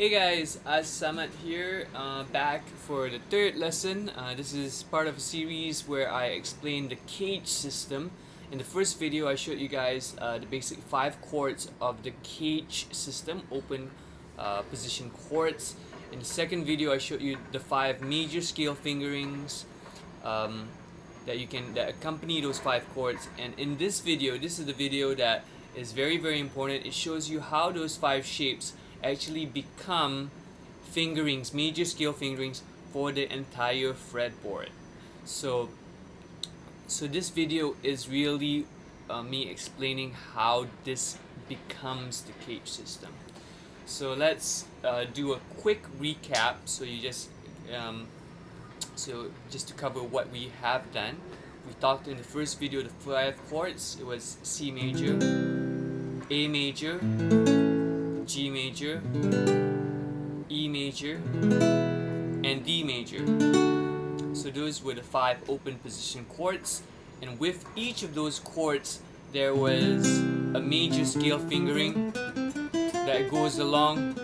Hey guys, Samat here, back for the third lesson. This is part of a series where I explain the CAGED system. In the first video, I showed you guys the basic 5 chords of the CAGED system, open position chords. In the second video, I showed you the 5 major scale fingerings that accompany those 5 chords. And in this video, this is the video that is very important. It shows you how those 5 shapes actually become fingerings, major scale fingerings for the entire fretboard. So this video is really me explaining how this becomes the CAGED system. So let's do a quick recap. So just to cover what we have done. We talked in the first video the 5 chords. It was C major, A major, G major, E major, and D major. So those were the 5 open position chords, and with each of those chords there was a major scale fingering that goes along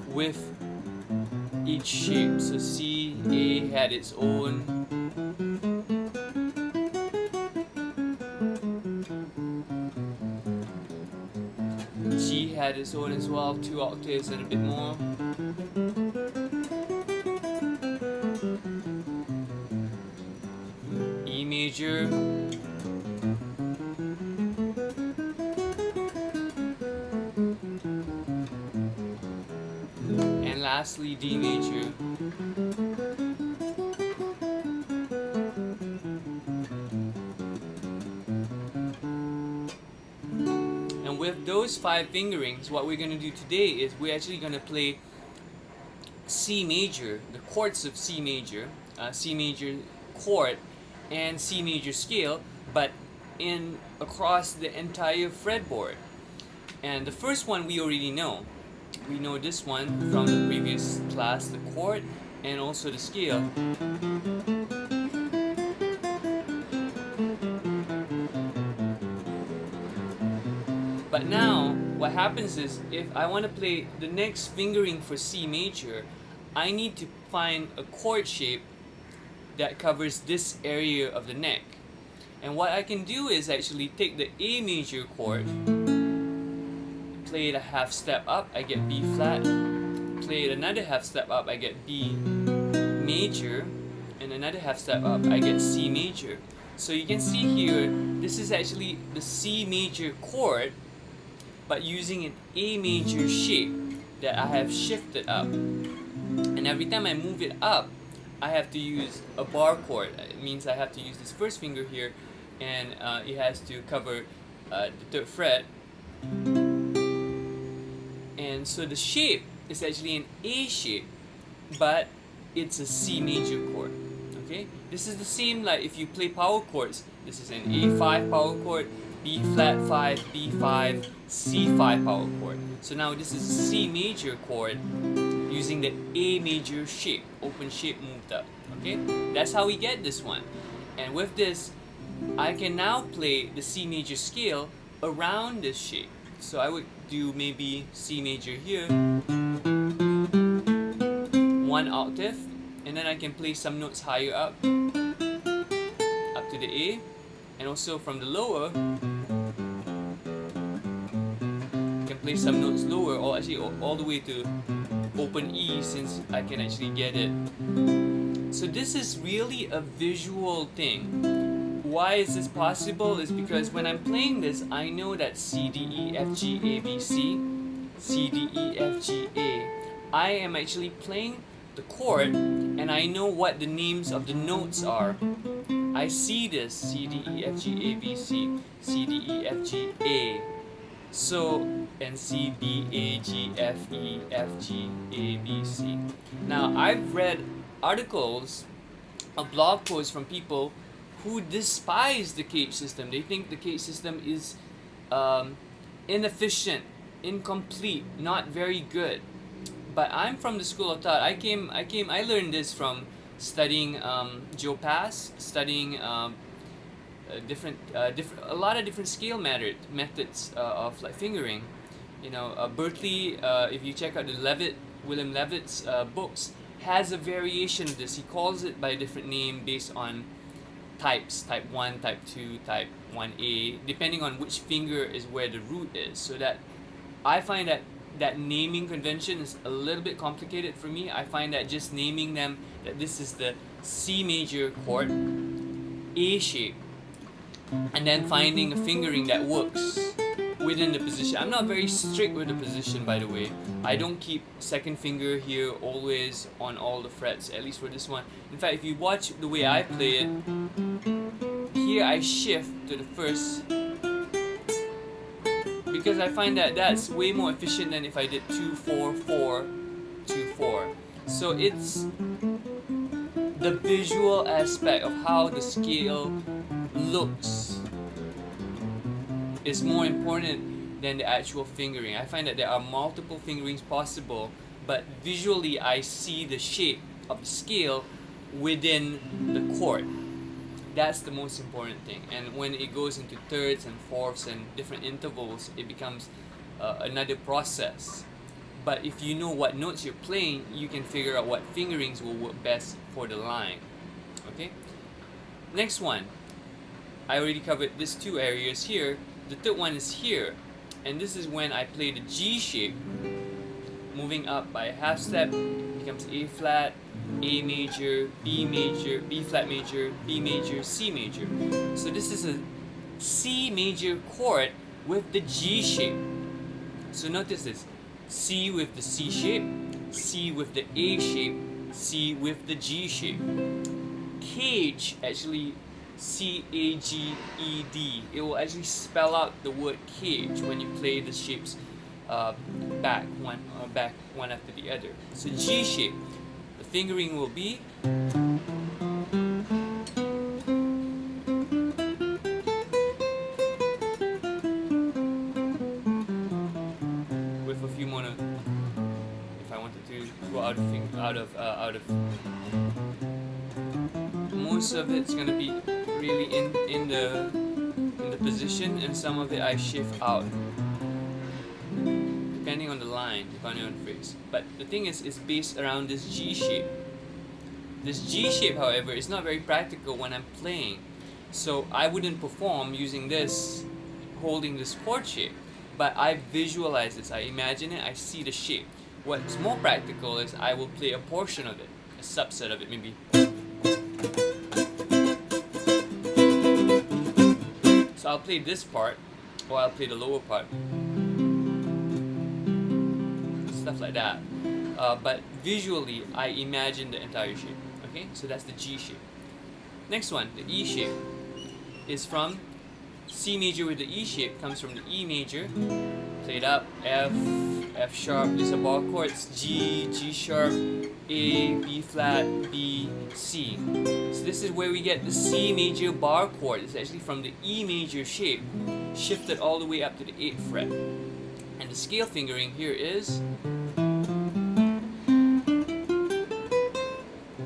with each shape. So C, A had its own, G had its own as well, 2 octaves and a bit more. E major, and lastly D major. And with those 5 fingerings, what we're going to do today is we're actually going to play C major, the chords of C major chord and C major scale, but across the entire fretboard. And the first one we already know. We know this one from the previous class, the chord and also the scale. But now, what happens is, if I want to play the next fingering for C major, I need to find a chord shape that covers this area of the neck. And what I can do is actually take the A major chord, play it a half step up, I get B flat, play it another half step up, I get B major, and another half step up, I get C major. So you can see here, this is actually the C major chord, but using an A major shape that I have shifted up. And every time I move it up, I have to use a bar chord. It means I have to use this first finger here, and it has to cover the 3rd fret. And so the shape is actually an A shape, but it's a C major chord. Okay? This is the same like if you play power chords. This is an A5 power chord, B flat 5, B5, C5 power chord. So now this is a C major chord using the A major shape, open shape moved up. Okay? That's how we get this one. And with this, I can now play the C major scale around this shape. So I would do maybe C major here, 1 octave, and then I can play some notes higher up to the A, and also from the lower, I can play some notes lower, or actually all the way to open E, since I can actually get it. So this is really a visual thing. Why is this possible? Is because when I'm playing this, I know that C, D, E, F, G, A, B, C, C, D, E, F, G, A. I am actually playing the chord, and I know what the names of the notes are. I see this, C, D, E, F, G, A, B, C, C, D, E, F, G, A. So, and C, B, A, G, F, E, F, G, A, B, C. Now, I've read articles, blog posts from people who despise the CAGED system. They think the CAGED system is inefficient, incomplete, not very good. But I'm from the school of thought. I learned this from studying Joe Pass, studying a lot of different scale methods of like fingering, Berkeley, if you check out the William Levitt's books, has a variation of this. He calls it by a different name based on types, type 1, type 2, type 1A, depending on which finger is where the root is. So that I find that naming convention is a little bit complicated for me. I find that just naming them, that this is the C major chord, A shape, and then finding a fingering that works within the position. I'm not very strict with the position, by the way. I don't keep second finger here always on all the frets, at least for this one. In fact, if you watch the way I play it, here I shift to the first, because I find that that's way more efficient than if I did 2 4 4 2 4. So it's the visual aspect of how the scale looks is more important than the actual fingering. I find that there are multiple fingerings possible, but visually I see the shape of the scale within the chord. That's the most important thing. And when it goes into thirds and fourths and different intervals, it becomes another process. But if you know what notes you're playing, you can figure out what fingerings will work best for the line. Okay? Next one. I already covered these two areas here. The third one is here. And this is when I play the G shape. Moving up by a half step, becomes A flat, A major, B flat major, B major, C major. So this is a C major chord with the G shape. So notice this. C with the C shape, C with the A shape, C with the G shape. CAGED, actually CAGED. It will actually spell out the word cage when you play the shapes back one after the other. So G shape. The fingering will be with a few more notes. If I wanted to go out of most of it's gonna be really in the position, and some of it I shift out depending on the line, depending on the phrase. But the thing is, it's based around this G shape. This G shape, however, is not very practical when I'm playing. So I wouldn't perform using this, holding this chord shape. But I visualize this, I imagine it, I see the shape. What's more practical is I will play a portion of it, a subset of it maybe. So I'll play this part, or I'll play the lower part. Stuff like that. But visually, I imagine the entire shape. Okay, so that's the G shape. Next one, the E shape, is from C major with the E shape, comes from the E major, played up, F, F sharp, these are bar chords, G, G sharp, A, B flat, B, C. So this is where we get the C major bar chord. It's actually from the E major shape, shifted all the way up to the 8th fret. And the scale fingering here is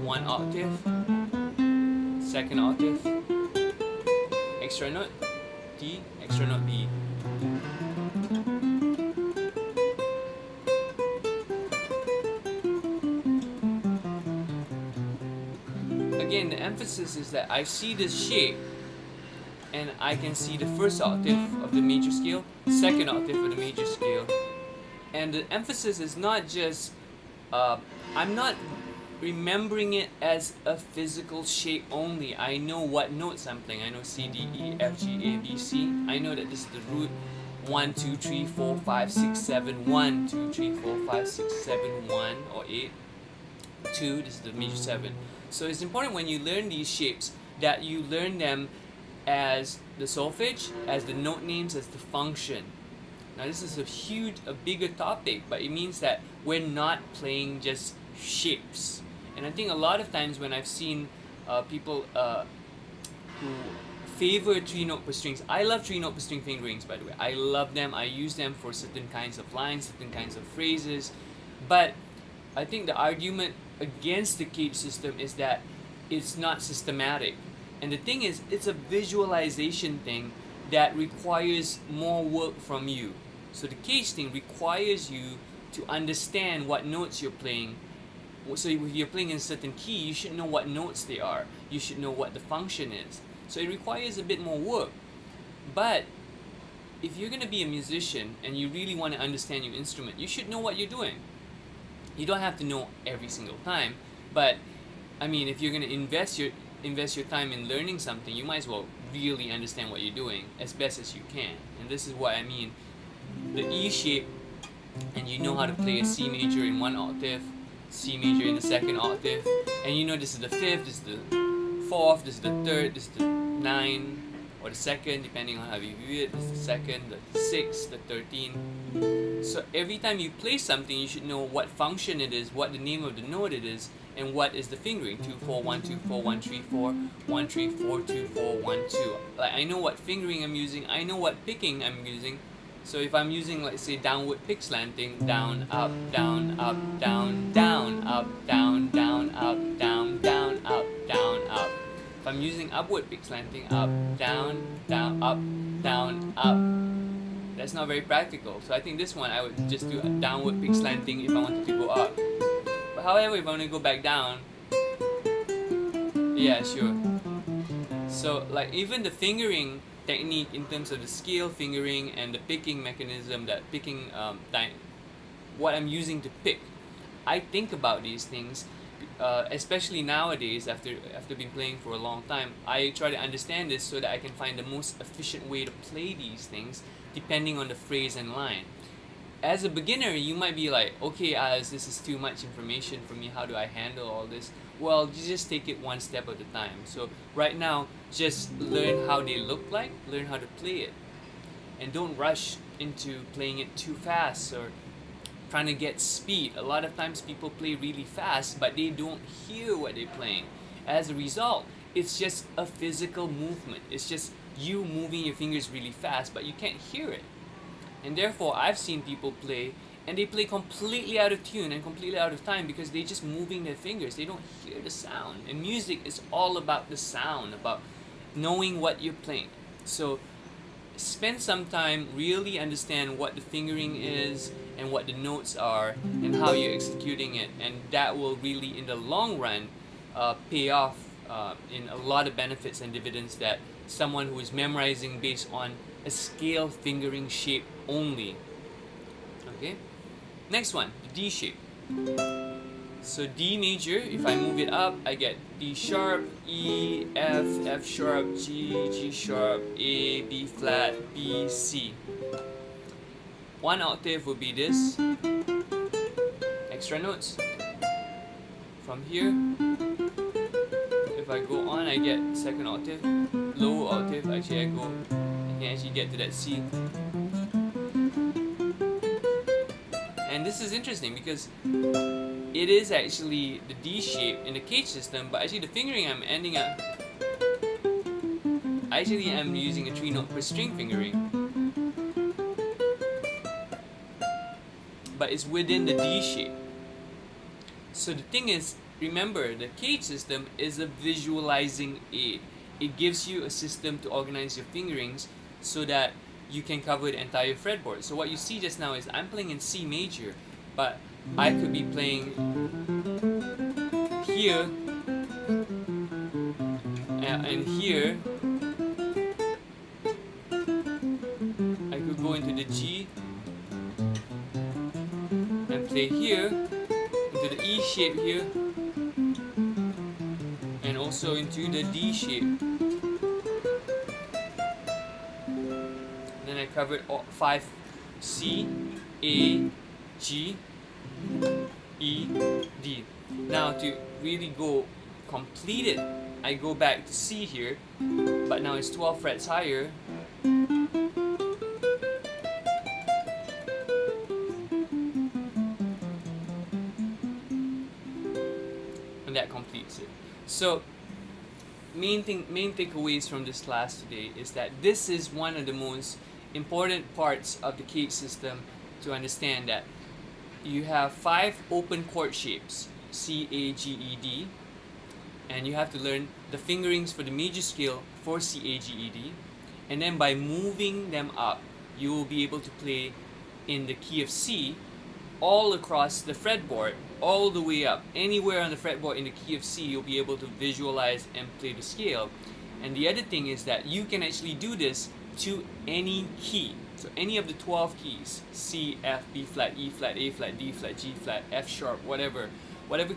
1 octave, 2nd octave, extra note D, extra note B. Again, the emphasis is that I see this shape and I can see the 1st octave of the major scale, 2nd octave of the major scale. And the emphasis is not just, I'm not remembering it as a physical shape only. I know what notes I'm playing. I know C, D, E, F, G, A, B, C. I know that this is the root 1, 2, 3, 4, 5, 6, 7, 1, 2, 3, 4, 5, 6, 7, 1, or 8, 2, this is the major 7. So it's important when you learn these shapes that you learn them as the solfege, as the note names, as the function. Now this is a bigger topic, but it means that we're not playing just shapes. And I think a lot of times when I've seen people who favor 3-note per strings, I love 3-note per string fingerings, by the way. I love them. I use them for certain kinds of lines, certain kinds of phrases. But I think the argument against the CAGED system is that it's not systematic. And the thing is, it's a visualization thing that requires more work from you. So the CAGED thing requires you to understand what notes you're playing. So if you're playing in a certain key, you should know what notes they are. You should know what the function is. So it requires a bit more work. But if you're going to be a musician and you really want to understand your instrument, you should know what you're doing. You don't have to know every single time, but I mean, if you're going to invest your time in learning something, you might as well really understand what you're doing as best as you can. And this is what I mean. The E shape, and you know how to play a C major in one octave, C major in the second octave, and you know this is the fifth, this is the fourth, this is the third, this is the 9, or the second, depending on how you view it. This is the second, the 6th, the 13. So every time you play something, you should know what function it is, what the name of the note it is, and what is the fingering. 2 4 1 2 4 1 3 4 1 3 4 2 4 1 2. Like, I know what fingering I'm using, I know what picking I'm using. So if I'm using, let's say, downward pick slanting, down, up, down, up, down, down, up, down, down, up, down, down, up, down, up. If I'm using upward pick slanting, up, down, up, down, up. That's not very practical. So I think this one I would just do a downward pick slanting if I wanted to go up. But however, if I want to go back down, yeah, sure. So like even the fingering technique in terms of the scale fingering and the picking mechanism, that picking what I'm using to pick, I think about these things, especially nowadays after been playing for a long time. I try to understand this so that I can find the most efficient way to play these things depending on the phrase and line. As a beginner, you might be like, okay, this is too much information for me, how do I handle all this? Well, you just take it one step at a time. So right now, just learn how they look like, learn how to play it, and don't rush into playing it too fast or trying to get speed. A lot of times people play really fast, but they don't hear what they're playing. As a result, it's just a physical movement. It's just you moving your fingers really fast, but you can't hear it. And therefore, I've seen people play, and they play completely out of tune and completely out of time because they're just moving their fingers. They don't hear the sound. And music is all about the sound, about knowing what you're playing. So spend some time, really understand what the fingering is and what the notes are and how you're executing it. And that will really, in the long run, pay off in a lot of benefits and dividends that someone who is memorizing based on a scale fingering shape only. Okay? Next one, the D shape. So D major, if I move it up, I get D sharp, E, F, F sharp, G, G sharp, A, B flat, B, C. One octave would be this. Extra notes. From here, if I go on, I get second octave. Lower octave, I can actually get to that C. And this is interesting because it is actually the D shape in the CAGED system, but actually the fingering I'm ending up, actually I'm using a 3-note per string fingering. But it's within the D shape. So the thing is, remember, the CAGED system is a visualizing aid. It gives you a system to organize your fingerings so that you can cover the entire fretboard. So what you see just now is I'm playing in C major, but I could be playing here and here. I could go into the G and play here, into the E shape here, and also into the D shape. Then I covered 5 C, A, G, E, D. Now to really go complete it, I go back to C here, but now it's 12 frets higher. And that completes it. So main takeaways from this class today is that this is one of the most important parts of the CAGED system to understand, that you have 5 open chord shapes, C, A, G, E, D, and you have to learn the fingerings for the major scale for C, A, G, E, D, and then by moving them up, you will be able to play in the key of C all across the fretboard, all the way up. Anywhere on the fretboard in the key of C, you'll be able to visualize and play the scale. And the other thing is that you can actually do this to any key. So any of the 12 keys, C, F, B flat, E flat, A flat, D flat, G flat, F sharp, whatever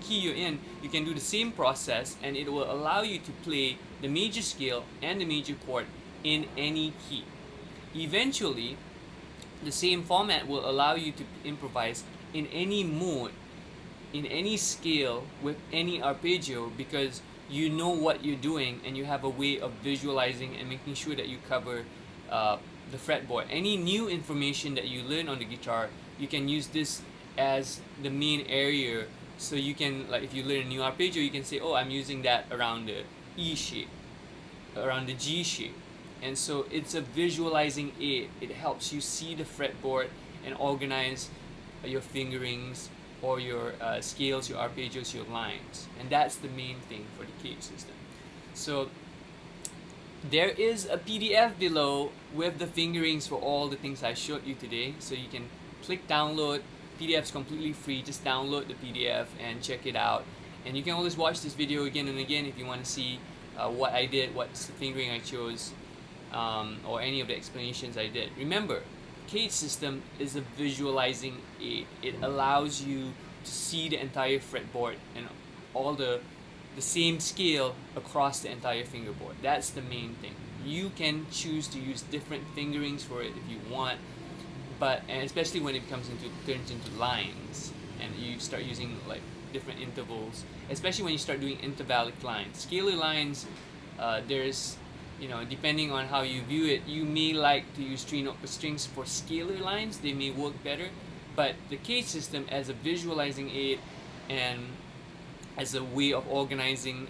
key you're in, you can do the same process, and it will allow you to play the major scale and the major chord in any key. Eventually, the same format will allow you to improvise in any mode, in any scale, with any arpeggio, because you know what you're doing and you have a way of visualizing and making sure that you cover the fretboard. Any new information that you learn on the guitar, you can use this as the main area. So you can, like, if you learn a new arpeggio, you can say, oh, I'm using that around the E shape, around the G shape. And so it's a visualizing aid. It helps you see the fretboard and organize your fingerings or your scales, your arpeggios, your lines. And that's the main thing for the CAGED system. So there is a PDF below with the fingerings for all the things I showed you today. So you can click download. PDF's completely free. Just download the PDF and check it out. And you can always watch this video again and again if you want to see what I did, what's the fingering I chose, or any of the explanations I did. Remember, CAGED system is a visualizing aid. It allows you to see the entire fretboard and all the same scale across the entire fingerboard. That's the main thing. You can choose to use different fingerings for it if you want, and especially when it turns into lines and you start using like different intervals, especially when you start doing intervallic lines. Scalar lines, there's, depending on how you view it, you may like to use strings for scalar lines. They may work better, but the CAGED system as a visualizing aid and as a way of organizing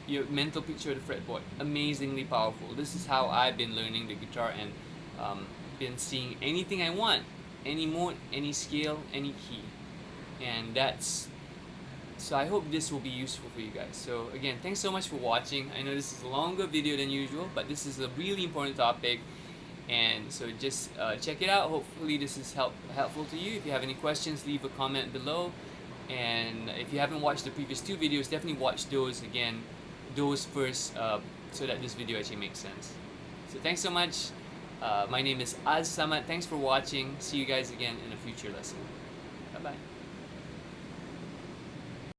your mental picture of the fretboard, amazingly powerful. This is how I've been learning the guitar and been seeing anything I want, any mode, any scale, any key. And so I hope this will be useful for you guys. So again, thanks so much for watching. I know this is a longer video than usual, but this is a really important topic, and so just check it out. Hopefully this is helpful to you. If you have any questions, leave a comment below, and if you haven't watched the previous 2 videos, definitely watch those first, so that this video actually makes sense. So thanks so much. My name is Az Samad. Thanks for watching. See you guys again in a future lesson. Bye bye.